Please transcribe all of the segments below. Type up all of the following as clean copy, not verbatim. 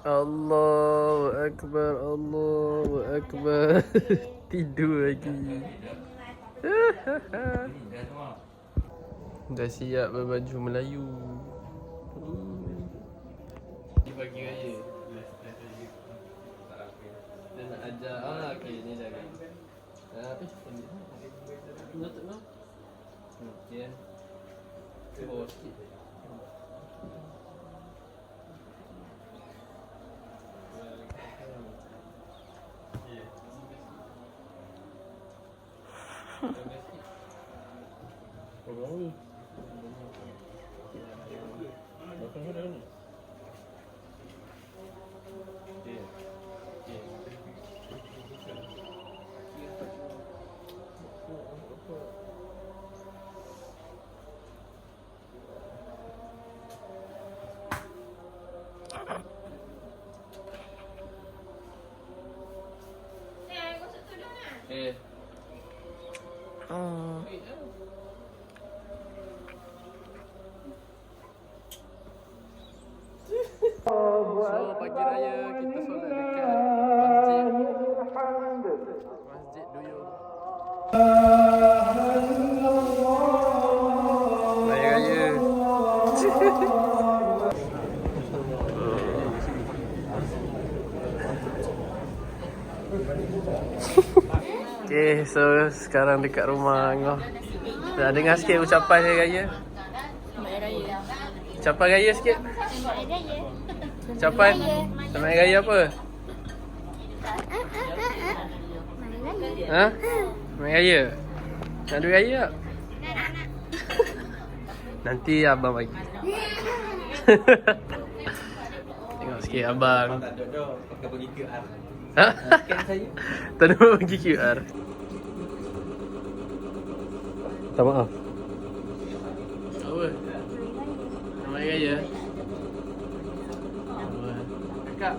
Allahu Akbar, Allahu Akbar. Tidur lagi. Dah siap berbaju Melayu. Di pagi raya. Dia nak ajar. Okey, ni dah kan. Tutup no. Okey. Oh, sikit. So pagi raya kita solat dekat Masjid Duyung. Raya raya. Okay, so sekarang dekat rumah Angah. Dah dengar sikit ucapan hari raya. Selamat Raya. Ucapan raya sikit. Selamat Raya. Ucapan selamat hari raya apa? Ha? Selamat hari raya. Nak duit raya tak? Nanti abang bagi. Tengok sikit abang. Tak ada dah, pakai bagi QR. Ha? Scan saya. Tak ada bagi QR. Tak maaf. Apa? Selamat hari raya. Apa? Kakak.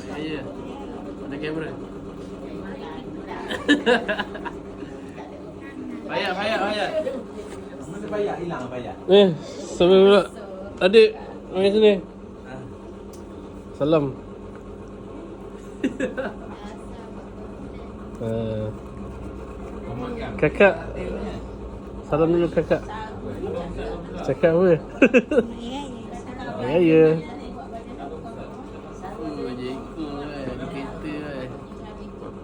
Raya. Ada kamera. Payah. Masa payah, hilang payah. Sampai pula. Adik, mari sini. Salam. Kakak. Salam dulu kakak. Cakap apa? Ya.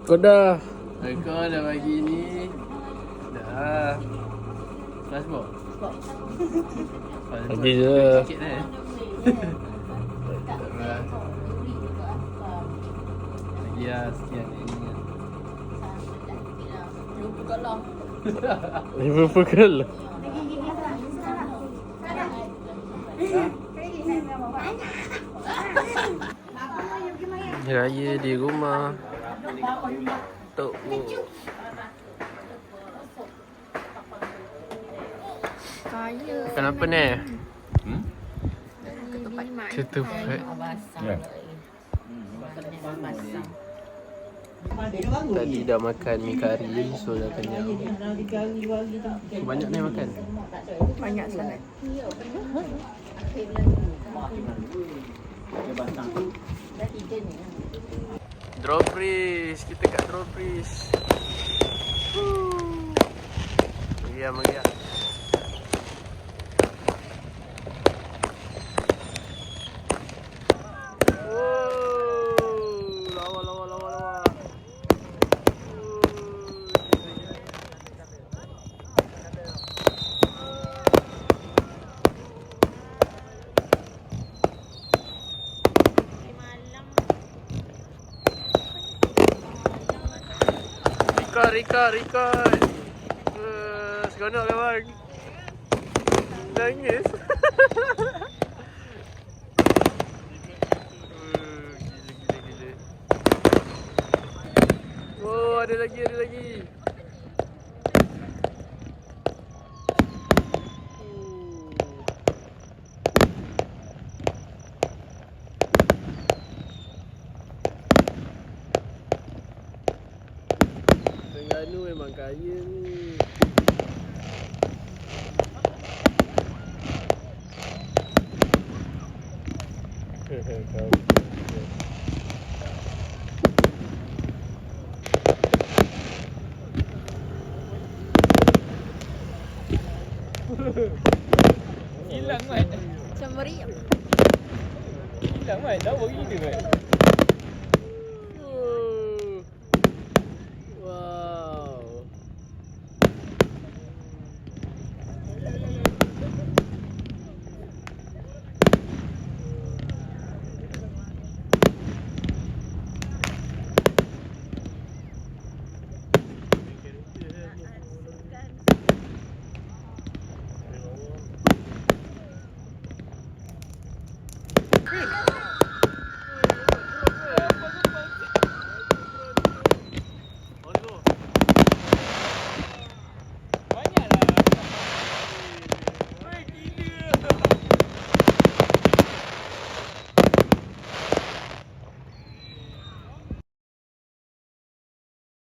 Kau dah. Kau dah bagi ni. Dah. Transport. Bagi je. Sikit dah. Lagi lah sekian ni. Lupa kalau. Liverpool kalau. Raya di rumah. Tok. Kaya. Kenapa ni? Ketupat. Ketupat. Ya. Tadi dah makan mi kari, so dah kenyang. Banyak ni makan? Banyak sangat. Drawbridge, kita kat Drawbridge. Meriah. Lawa. Record. Seronok kan bang? Nangis. Gila. Oh, ada lagi. Terengganu memang kaya ni. Hilang, Mat. Macam meriam. Hilang, Mat. Dah pergi dia, Mat.